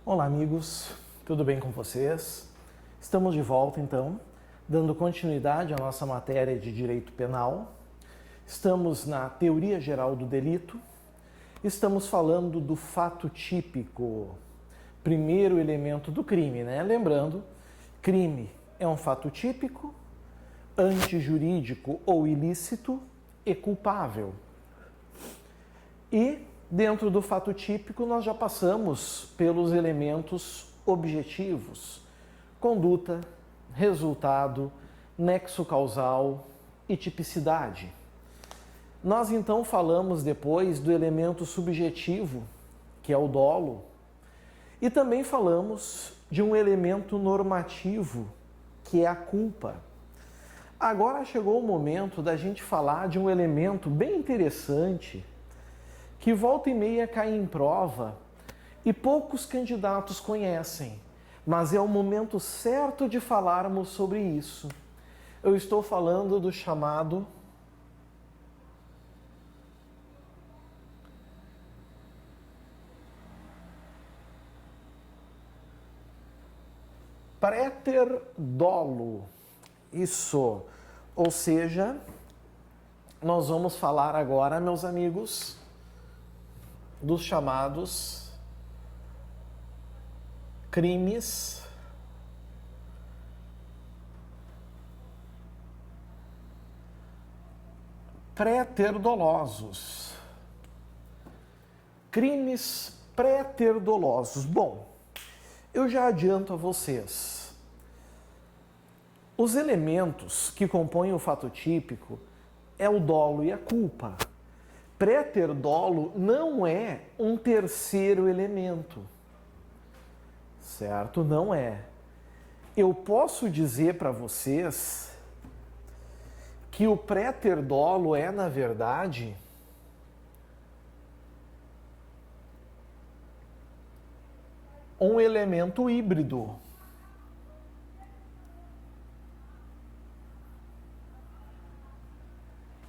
Olá, amigos, tudo bem com vocês? Estamos de volta, então, dando continuidade à nossa matéria de direito penal. Estamos na teoria geral do delito. Estamos falando do fato típico, primeiro elemento do crime, né? Lembrando, crime é um fato típico, antijurídico ou ilícito e culpável. E dentro do fato típico, nós já passamos pelos elementos objetivos: conduta, resultado, nexo causal e tipicidade. Nós então falamos depois do elemento subjetivo, que é o dolo, e também falamos de um elemento normativo, que é a culpa. Agora chegou o momento da gente falar de um elemento bem interessante, que volta e meia cai em prova e poucos candidatos conhecem, mas é o momento certo de falarmos sobre isso. Eu estou falando do chamado préter-dolo. Isso, ou seja, nós vamos falar agora, meus amigos, dos chamados crimes pré-ter-dolosos. Crimes pré-ter-dolosos. Bom, eu já adianto a vocês. Os elementos que compõem o fato típico é o dolo e a culpa. Pré-ter-dolo não é um terceiro elemento, certo? Não é. Eu posso dizer para vocês que o pré-ter-dolo é, na verdade, um elemento híbrido.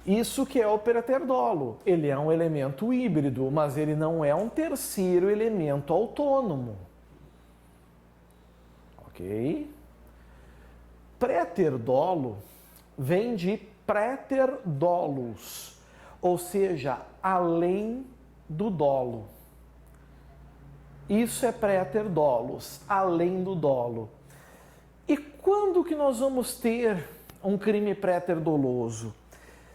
Isso que é o pré-ter-dolo. Ele é um elemento híbrido, mas ele não é um terceiro elemento autônomo. Ok? Pré-ter-dolo vem de préter-dolus, ou seja, além do dolo. Isso é préter-dolus, além do dolo. E quando que nós vamos ter um crime préter-doloso?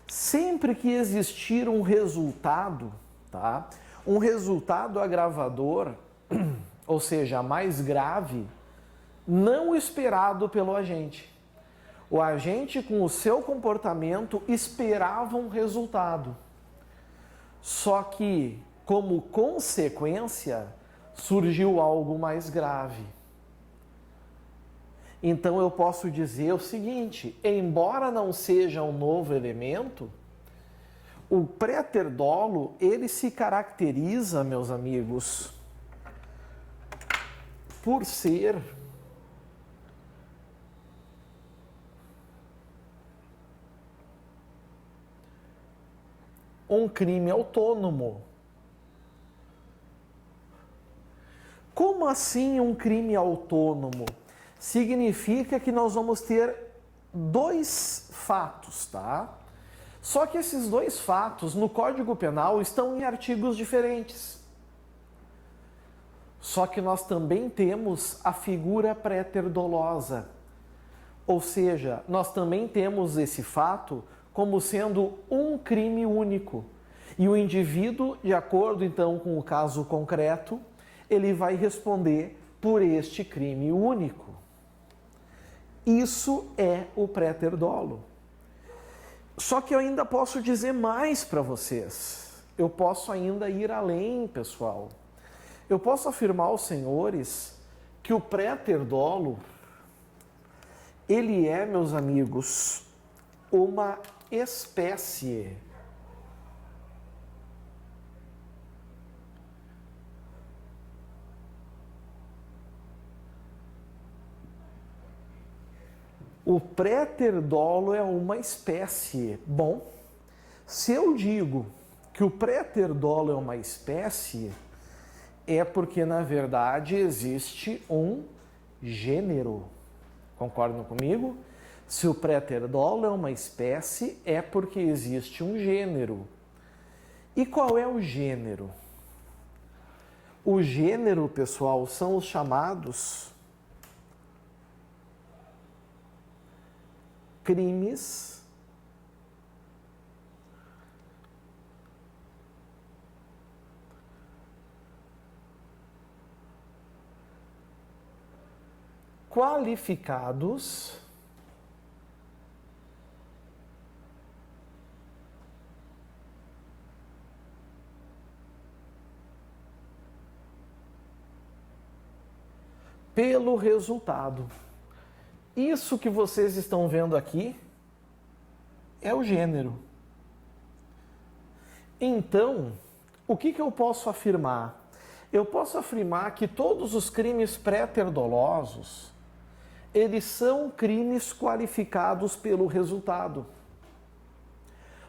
Sempre que existir um resultado, tá? Um resultado agravador, ou seja, mais grave, não esperado pelo agente. O agente, com o seu comportamento, esperava um resultado. Só que, como consequência, surgiu algo mais grave. Então eu posso dizer o seguinte: embora não seja um novo elemento, o pré-ter-dolo, ele se caracteriza, meus amigos, por ser um crime autônomo. Como assim um crime autônomo? Significa que nós vamos ter dois fatos, tá? Só que esses dois fatos no Código Penal estão em artigos diferentes. Só que nós também temos a figura pré-ter-dolosa. Ou seja, nós também temos esse fato como sendo um crime único. E o indivíduo, de acordo então com o caso concreto, ele vai responder por este crime único. Isso é o pré-ter-dolo. Só que eu ainda posso dizer mais para vocês. Eu posso ainda ir além, pessoal. Eu posso afirmar aos senhores que o pré-ter-dolo, ele é, meus amigos, uma espécie O pré-ter-dolo é uma espécie. Bom, se eu digo que o pré-ter-dolo é uma espécie, é porque, na verdade, existe um gênero. Concordam comigo? Se o préter dolo é uma espécie, é porque existe um gênero. E qual é o gênero? O gênero, pessoal, são os chamados crimes qualificados pelo resultado. Isso que vocês estão vendo aqui é o gênero. Então, o que eu posso afirmar? Eu posso afirmar que todos os crimes pré-terdolosos, eles são crimes qualificados pelo resultado.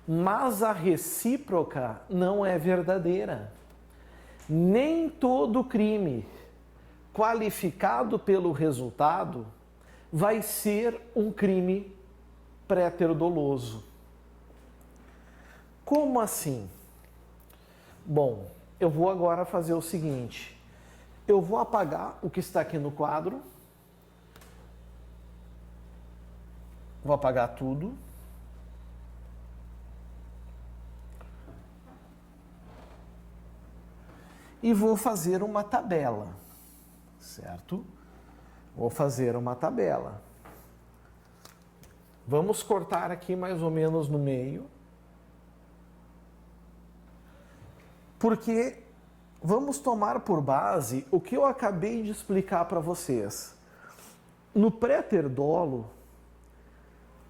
Mas a recíproca não é verdadeira. Nem todo crime qualificado pelo resultado vai ser um crime pré-terdoloso. Como assim? Bom, eu vou agora fazer o seguinte. Eu vou apagar o que está aqui no quadro. Vou apagar tudo. E vou fazer uma tabela, certo? Vou fazer uma tabela. Vamos cortar aqui mais ou menos no meio. Porque vamos tomar por base o que eu acabei de explicar para vocês. No pré-terdolo,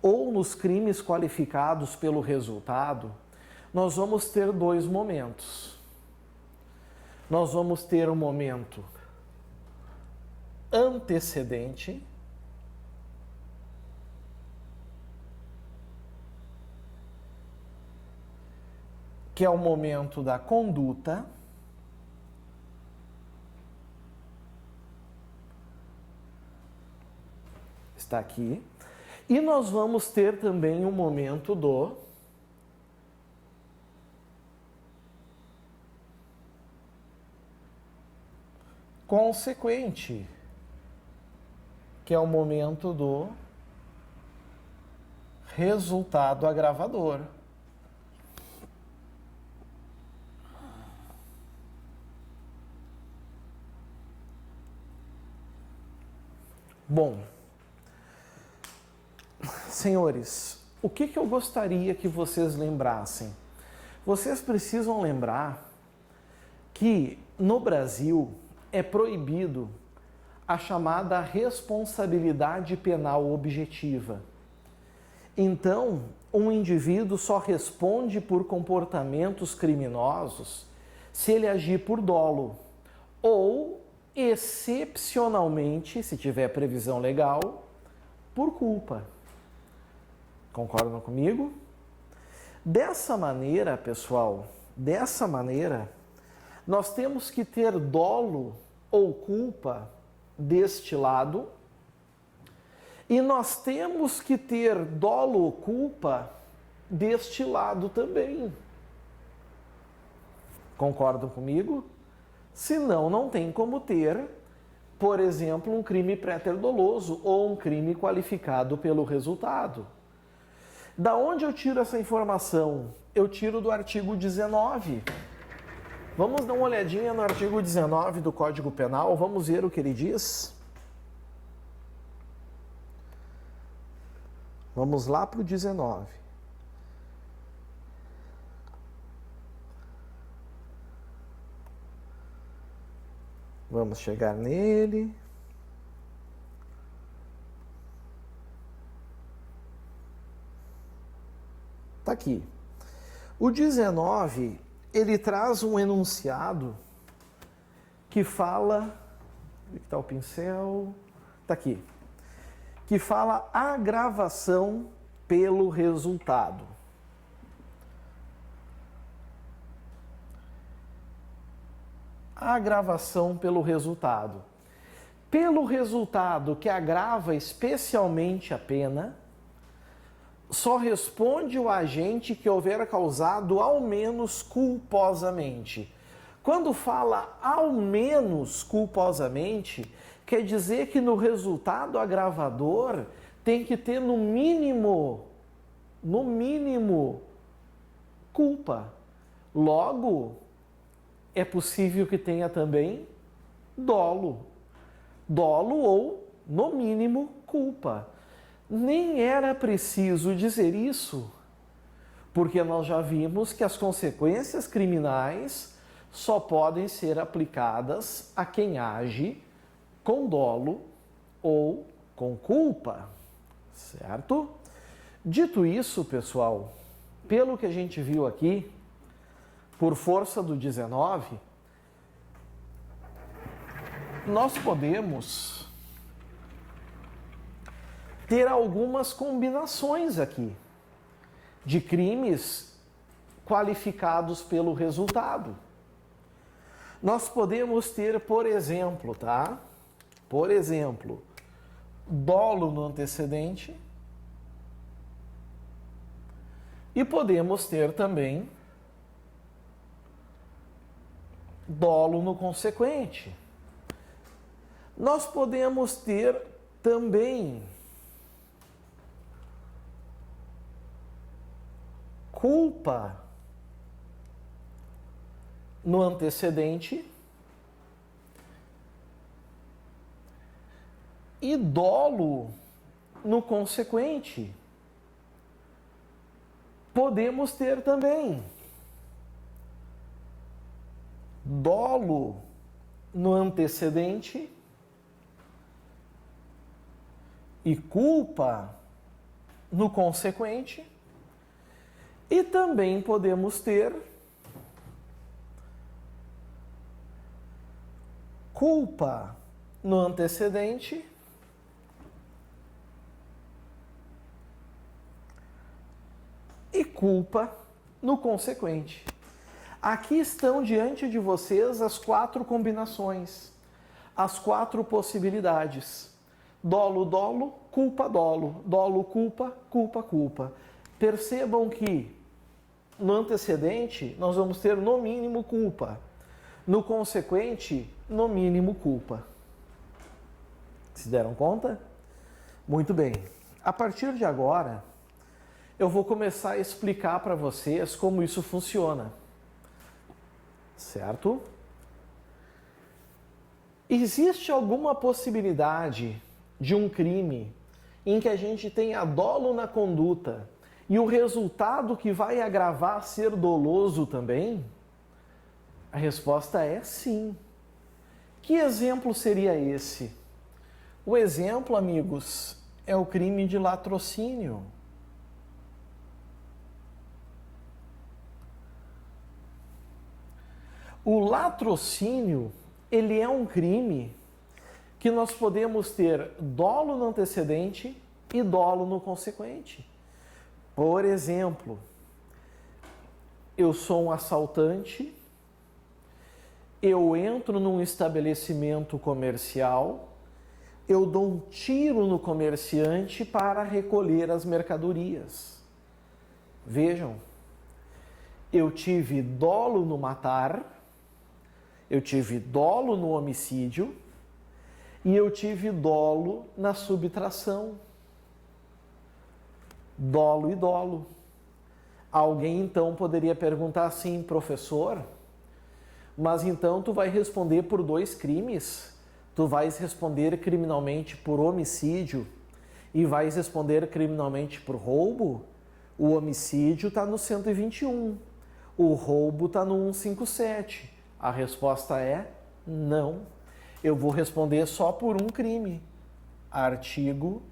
ou nos crimes qualificados pelo resultado, nós vamos ter dois momentos. Nós vamos ter um momento antecedente, que é o momento da conduta, está aqui, e nós vamos ter também um momento do consequente, que é o momento do resultado agravador. Bom, senhores, o que eu gostaria que vocês lembrassem? Vocês precisam lembrar que no Brasil é proibido a chamada responsabilidade penal objetiva. Então, um indivíduo só responde por comportamentos criminosos se ele agir por dolo ou, excepcionalmente, se tiver previsão legal, por culpa. Concordam comigo? Dessa maneira, pessoal, nós temos que ter dolo ou culpa deste lado e nós temos que ter dolo ou culpa deste lado também. Concordam comigo? Senão, não tem como ter, por exemplo, um crime pré-terdoloso ou um crime qualificado pelo resultado. Da onde eu tiro essa informação? Eu tiro do artigo 19. Vamos dar uma olhadinha no artigo 19 do Código Penal, vamos ver o que ele diz. Vamos lá para o 19. Vamos chegar nele. Está aqui. O 19, ele traz um enunciado que fala... Onde está o pincel? Está aqui. Que fala agravação pelo resultado. a agravação pelo resultado. Pelo resultado que agrava especialmente a pena, só responde o agente que houver causado ao menos culposamente. Quando fala ao menos culposamente, quer dizer que no resultado agravador tem que ter no mínimo, culpa. Logo, é possível que tenha também dolo. Dolo ou, no mínimo, culpa. Nem era preciso dizer isso, porque nós já vimos que as consequências criminais só podem ser aplicadas a quem age com dolo ou com culpa, certo? Dito isso, pessoal, pelo que a gente viu aqui, por força do 19, nós podemos ter algumas combinações aqui de crimes qualificados pelo resultado. Nós podemos ter, por exemplo, Por exemplo, dolo no antecedente e podemos ter também dolo no consequente. Nós podemos ter também culpa no antecedente e dolo no consequente. Podemos ter também dolo no antecedente e culpa no consequente. E também podemos ter culpa no antecedente e culpa no consequente. Aqui estão diante de vocês as 4 combinações, as 4 possibilidades. Dolo, dolo, culpa, dolo. Dolo, culpa, culpa, culpa. Percebam que no antecedente nós vamos ter no mínimo culpa. No consequente, no mínimo culpa. Se deram conta? Muito bem. A partir de agora, eu vou começar a explicar para vocês como isso funciona. Certo? Existe alguma possibilidade de um crime em que a gente tenha dolo na conduta e o resultado que vai agravar ser doloso também? A resposta é sim. Que exemplo seria esse? O exemplo, amigos, é o crime de latrocínio. O latrocínio, ele é um crime que nós podemos ter dolo no antecedente e dolo no consequente. Por exemplo, eu sou um assaltante, eu entro num estabelecimento comercial, eu dou um tiro no comerciante para recolher as mercadorias. Vejam, eu tive dolo no matar, eu tive dolo no homicídio e eu tive dolo na subtração. Dolo e dolo. Alguém então poderia perguntar assim, professor, mas então tu vai responder por 2 crimes? Tu vais responder criminalmente por homicídio e vais responder criminalmente por roubo? O homicídio está no 121, o roubo está no 157. A resposta é não. Eu vou responder só por um crime. Artigo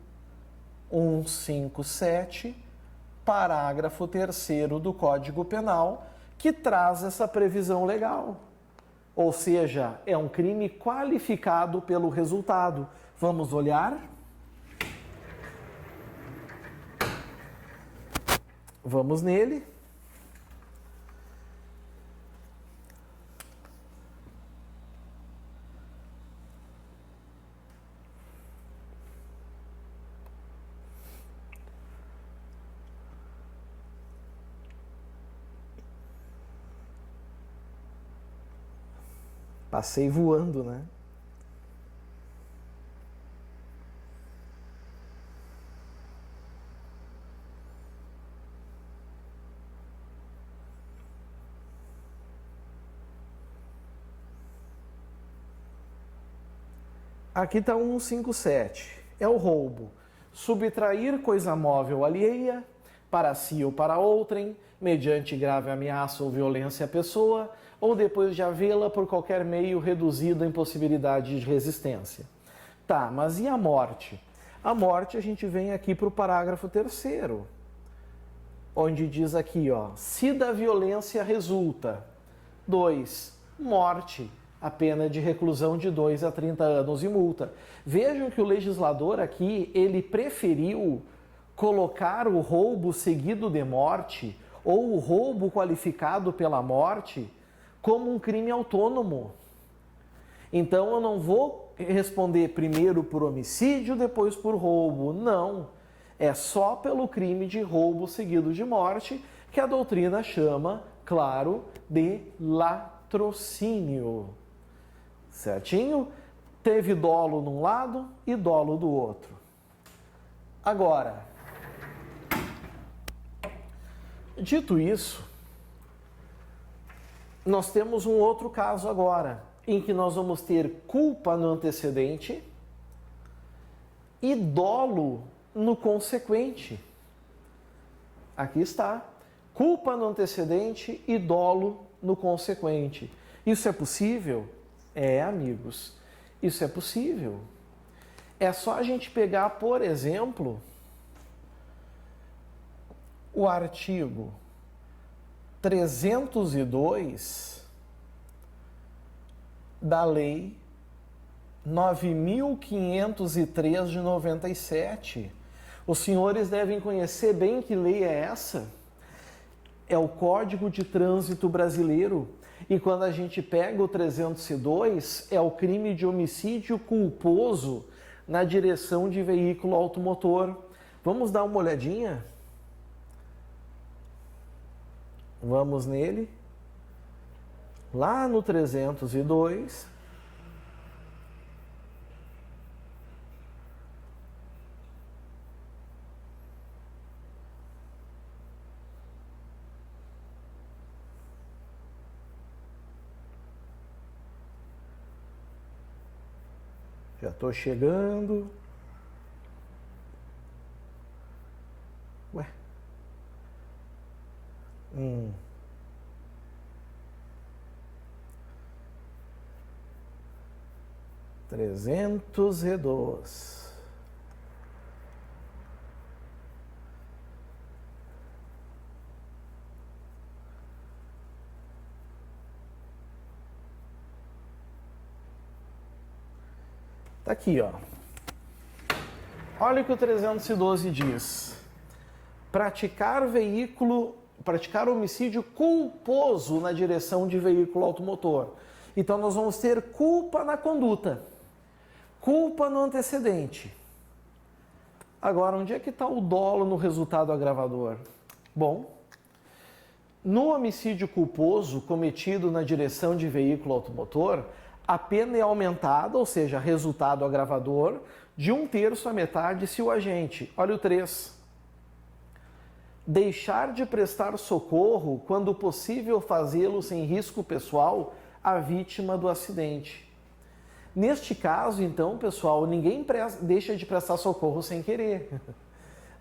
157, parágrafo 3º do Código Penal, que traz essa previsão legal. Ou seja, é um crime qualificado pelo resultado. Vamos olhar? Vamos nele. Passei voando, né? Aqui está 157. É o roubo. Subtrair coisa móvel alheia, para si ou para outrem, mediante grave ameaça ou violência à pessoa, ou depois de havê-la por qualquer meio reduzido à impossibilidade de resistência. Tá, mas e a morte? A morte a gente vem aqui para o parágrafo 3º, onde diz aqui, ó, se da violência resulta, 2, morte, a pena de reclusão de 2 a 30 anos e multa. Vejam que o legislador aqui, ele preferiu colocar o roubo seguido de morte ou o roubo qualificado pela morte como um crime autônomo. Então eu não vou responder primeiro por homicídio, depois por roubo. Não. É só pelo crime de roubo seguido de morte que a doutrina chama, claro, de latrocínio. Certinho? Teve dolo num lado e dolo do outro. Agora, dito isso, nós temos um outro caso agora, em que nós vamos ter culpa no antecedente e dolo no consequente. Aqui está. Culpa no antecedente e dolo no consequente. Isso é possível? É, amigos, isso é possível. É só a gente pegar, por exemplo, o artigo 302 da Lei 9.503 de 97. Os senhores devem conhecer bem que lei é essa. É o Código de Trânsito Brasileiro. E quando a gente pega o 302, é o crime de homicídio culposo na direção de veículo automotor. Vamos dar uma olhadinha? Vamos nele. Lá no 302. Já estou chegando. Ué. 302. Tá aqui, ó. Olha o que o 312 diz. Praticar homicídio culposo na direção de veículo automotor. Então nós vamos ter culpa na conduta, culpa no antecedente. Agora, onde é que está o dolo no resultado agravador? Bom, no homicídio culposo cometido na direção de veículo automotor, a pena é aumentada, ou seja, resultado agravador, de 1/3 à metade se o agente, olha o 3, deixar de prestar socorro quando possível fazê-lo sem risco pessoal à vítima do acidente. Neste caso, então, pessoal, ninguém deixa de prestar socorro sem querer.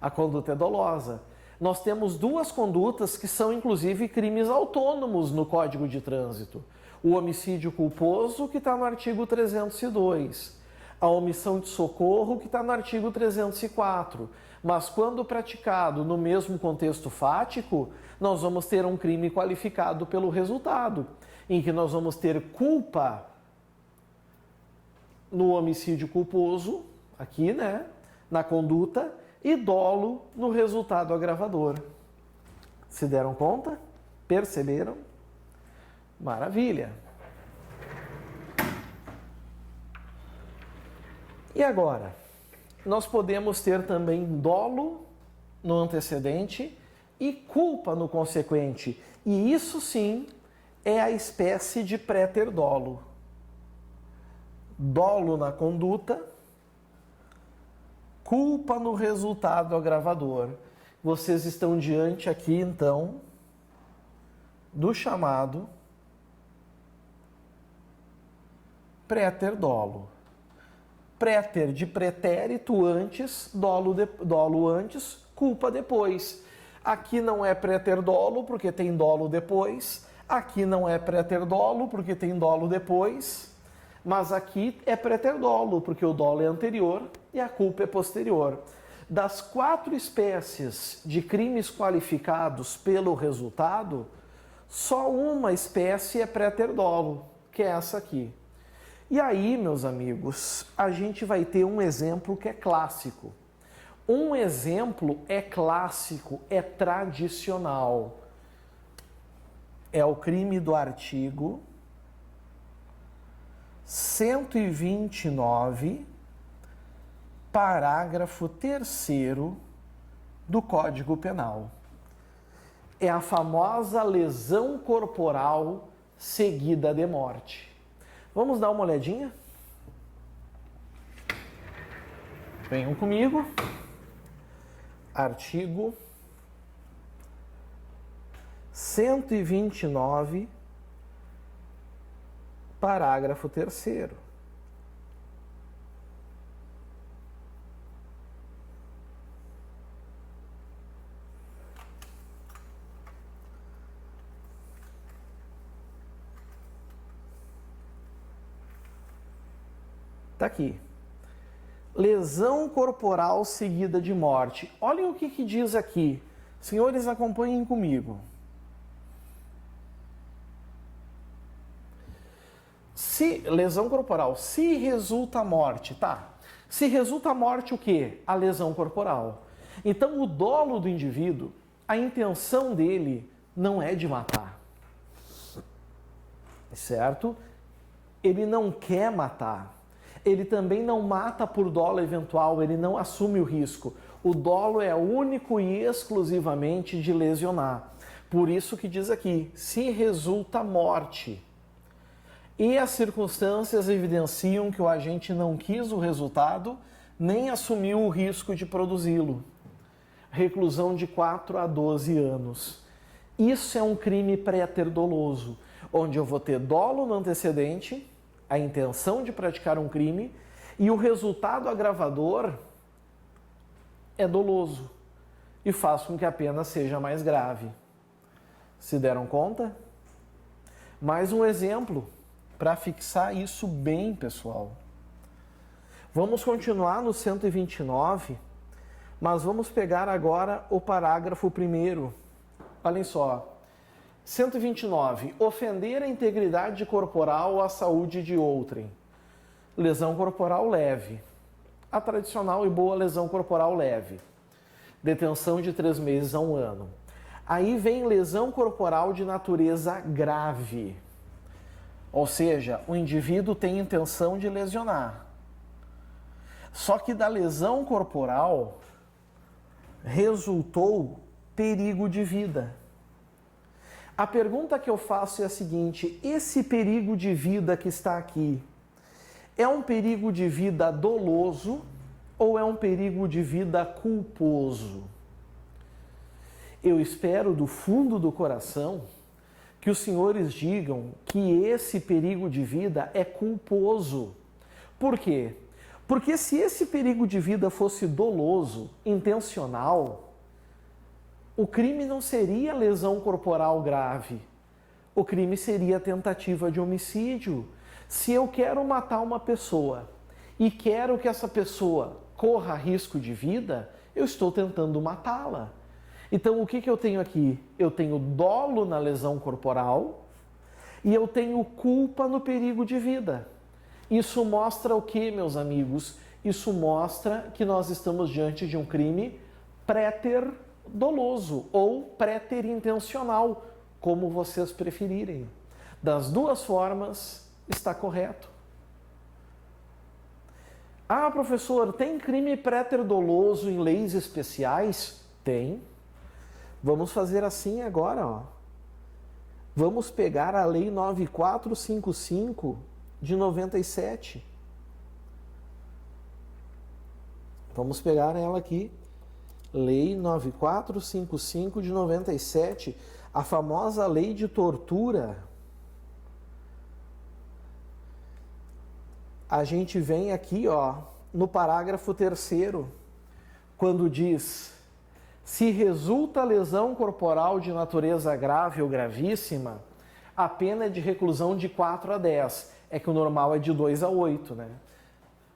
A conduta é dolosa. Nós temos duas condutas que são, inclusive, crimes autônomos no Código de Trânsito. O homicídio culposo, que está no artigo 302. A omissão de socorro, que está no artigo 304. Mas quando praticado no mesmo contexto fático, nós vamos ter um crime qualificado pelo resultado, em que nós vamos ter culpa no homicídio culposo, aqui, né, na conduta, e dolo no resultado agravador. Se deram conta? Perceberam? Maravilha! E agora? Nós podemos ter também dolo no antecedente e culpa no consequente. E isso sim é a espécie de pré-ter dolo. dolo na conduta, culpa no resultado agravador. Vocês estão diante aqui, então, do chamado préter dolo. Préter de pretérito antes, dolo antes, culpa depois. Aqui não é préter dolo porque tem dolo depois. Aqui não é préter dolo porque tem dolo depois. Mas aqui é préter dolo porque o dolo é anterior e a culpa é posterior. Das 4 espécies de crimes qualificados pelo resultado, só uma espécie é préter dolo, que é essa aqui. E aí, meus amigos, a gente vai ter um exemplo que é clássico. Um exemplo é clássico, é tradicional. É o crime do artigo 129, parágrafo 3º do Código Penal. É a famosa lesão corporal seguida de morte. Vamos dar uma olhadinha? Venham comigo. Artigo 129, parágrafo 3º. Está aqui. Lesão corporal seguida de morte. Olhem o que diz aqui. Senhores, acompanhem comigo. Se lesão corporal, se resulta morte, tá? Se resulta morte o quê? A lesão corporal. Então, o dolo do indivíduo, a intenção dele não é de matar. Certo? Ele não quer matar. Ele também não mata por dolo eventual, ele não assume o risco. O dolo é único e exclusivamente de lesionar. Por isso que diz aqui, se resulta morte. E as circunstâncias evidenciam que o agente não quis o resultado, nem assumiu o risco de produzi-lo. Reclusão de 4 a 12 anos. Isso é um crime préter doloso, onde eu vou ter dolo no antecedente, a intenção de praticar um crime, e o resultado agravador é doloso e faz com que a pena seja mais grave. Se deram conta? Mais um exemplo para fixar isso bem, pessoal. Vamos continuar no 129, mas vamos pegar agora o parágrafo 1º. Olhem só. 129. Ofender a integridade corporal ou a saúde de outrem. Lesão corporal leve. A tradicional e boa lesão corporal leve. Detenção de 3 meses a 1 ano. Aí vem lesão corporal de natureza grave. Ou seja, o indivíduo tem intenção de lesionar. Só que da lesão corporal resultou perigo de vida. A pergunta que eu faço é a seguinte: esse perigo de vida que está aqui é um perigo de vida doloso ou é um perigo de vida culposo? Eu espero do fundo do coração que os senhores digam que esse perigo de vida é culposo. Por quê? Porque se esse perigo de vida fosse doloso, intencional, o crime não seria lesão corporal grave. O crime seria tentativa de homicídio. Se eu quero matar uma pessoa e quero que essa pessoa corra risco de vida, eu estou tentando matá-la. Então, o que eu tenho aqui? Eu tenho dolo na lesão corporal e eu tenho culpa no perigo de vida. Isso mostra o que, meus amigos? Isso mostra que nós estamos diante de um crime préter doloso ou préter-intencional, como vocês preferirem. Das duas formas, está correto. Ah, professor, tem crime préter-doloso em leis especiais? Tem. Vamos fazer assim agora, ó. Vamos pegar a Lei 9455 de 97. Vamos pegar ela aqui. Lei 9455 de 97, a famosa lei de tortura. A gente vem aqui, ó, no parágrafo 3º, quando diz: se resulta lesão corporal de natureza grave ou gravíssima, a pena é de reclusão de 4 a 10. É que o normal é de 2 a 8, né?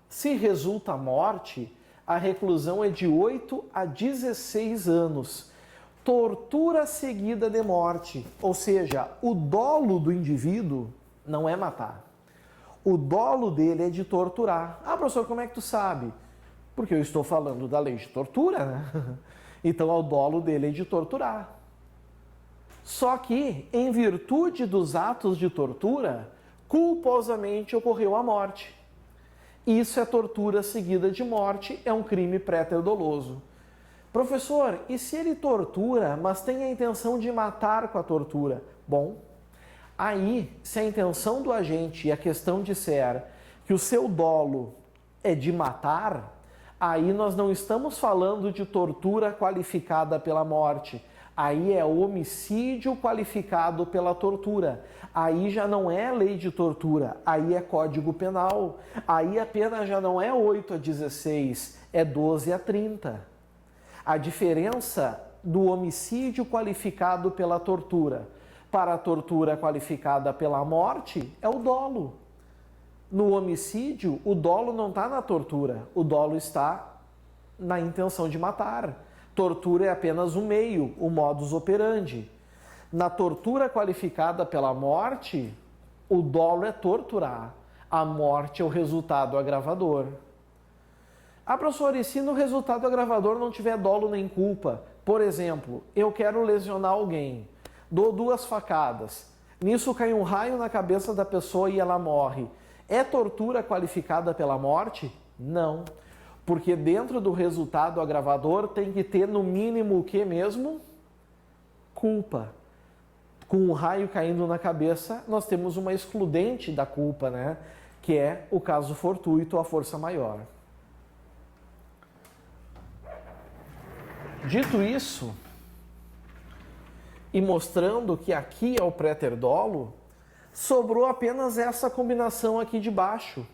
Se resulta morte, a reclusão é de 8 a 16 anos. Tortura seguida de morte, ou seja, o dolo do indivíduo não é matar. O dolo dele é de torturar. Ah, professor, como é que tu sabe? Porque eu estou falando da lei de tortura, né? Então, o dolo dele é de torturar. Só que, em virtude dos atos de tortura, culposamente ocorreu a morte. Isso é tortura seguida de morte, é um crime pré-doloso. Professor, e se ele tortura, mas tem a intenção de matar com a tortura? Bom, aí, se a intenção do agente e a questão disser que o seu dolo é de matar, aí nós não estamos falando de tortura qualificada pela morte. Aí é homicídio qualificado pela tortura. Aí já não é lei de tortura, aí é Código Penal. Aí a pena já não é 8 a 16, é 12 a 30. A diferença do homicídio qualificado pela tortura para a tortura qualificada pela morte é o dolo. No homicídio, o dolo não está na tortura, o dolo está na intenção de matar. Tortura é apenas um meio, o modus operandi. Na tortura qualificada pela morte, o dolo é torturar. A morte é o resultado agravador. Ah, professor, e se no resultado agravador não tiver dolo nem culpa? Por exemplo, eu quero lesionar alguém, dou 2 facadas, nisso cai um raio na cabeça da pessoa e ela morre. É tortura qualificada pela morte? Não. Porque dentro do resultado agravador tem que ter no mínimo o que mesmo? Culpa. Com um raio caindo na cabeça, nós temos uma excludente da culpa, né? Que é o caso fortuito, a força maior. Dito isso, e mostrando que aqui é o pré-dolo, sobrou apenas essa combinação aqui de baixo.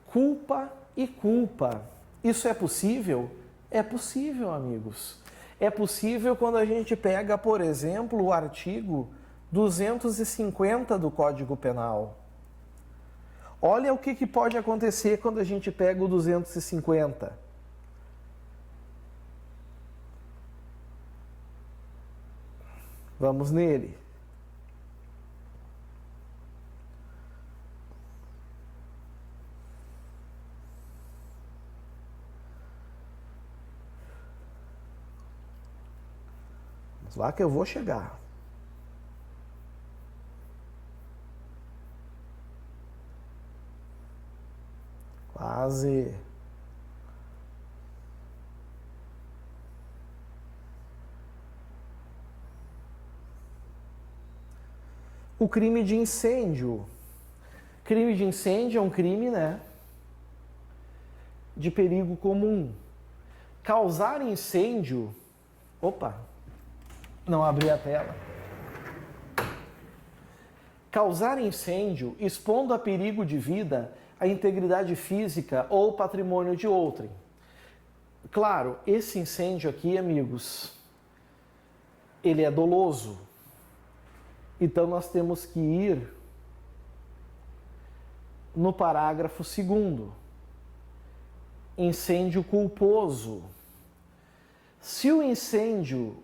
Culpa e culpa. Isso é possível? É possível, amigos. É possível quando a gente pega, por exemplo, o artigo 250 do Código Penal. Olha o que pode acontecer quando a gente pega o 250. Vamos nele. Vamos lá que eu vou chegar. Quase. O crime de incêndio. Crime de incêndio é um crime, né? De perigo comum. Causar incêndio. Opa! Não abri a tela. Causar incêndio expondo a perigo de vida a integridade física ou patrimônio de outrem. Claro, esse incêndio aqui, amigos, ele é doloso. Então nós temos que ir no parágrafo 2º. Incêndio culposo. Se o incêndio,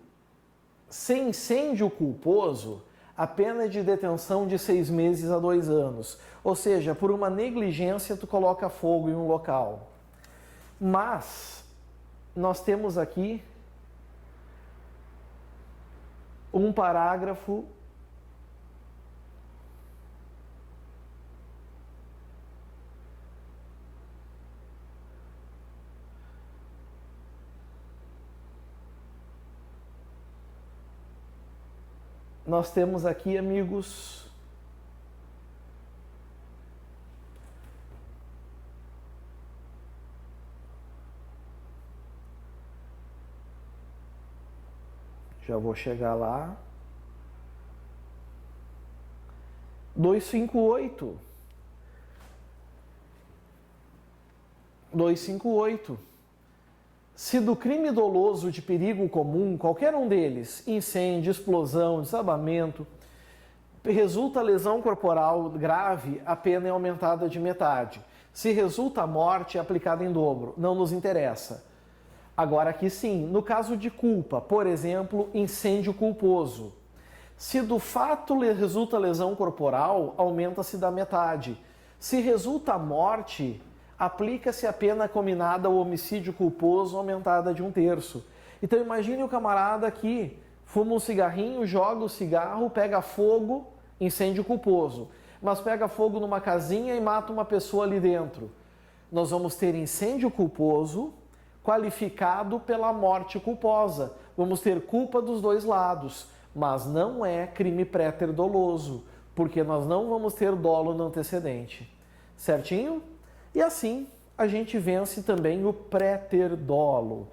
sem incêndio culposo, a pena é de detenção de 6 meses a 2 anos. Ou seja, por uma negligência tu coloca fogo em um local. Mas nós temos aqui um parágrafo nós temos aqui, amigos, Já vou chegar lá. 258. 258. Se do crime doloso de perigo comum, qualquer um deles, incêndio, explosão, desabamento, resulta lesão corporal grave, a pena é aumentada de metade. Se resulta a morte, é aplicada em dobro. Não nos interessa. Agora aqui sim, no caso de culpa, por exemplo, incêndio culposo. Se do fato resulta lesão corporal, aumenta-se da metade. Se resulta a morte, aplica-se a pena combinada ao homicídio culposo, aumentada de 1/3. Então imagine o camarada que fuma um cigarrinho, joga o cigarro, pega fogo, incêndio culposo, mas pega fogo numa casinha e mata uma pessoa ali dentro. Nós vamos ter incêndio culposo qualificado pela morte culposa. Vamos ter culpa dos dois lados, mas não é crime préter doloso, porque nós não vamos ter dolo no antecedente. Certinho? E assim a gente vence também o préter dolo.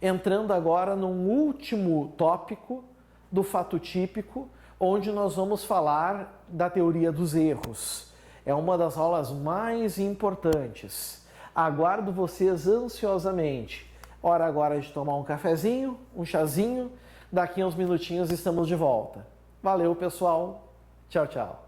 Entrando agora num último tópico do fato típico, onde nós vamos falar da teoria dos erros. É uma das aulas mais importantes. Aguardo vocês ansiosamente. Hora agora de tomar um cafezinho, um chazinho. Daqui a uns minutinhos estamos de volta. Valeu, pessoal. Tchau, tchau.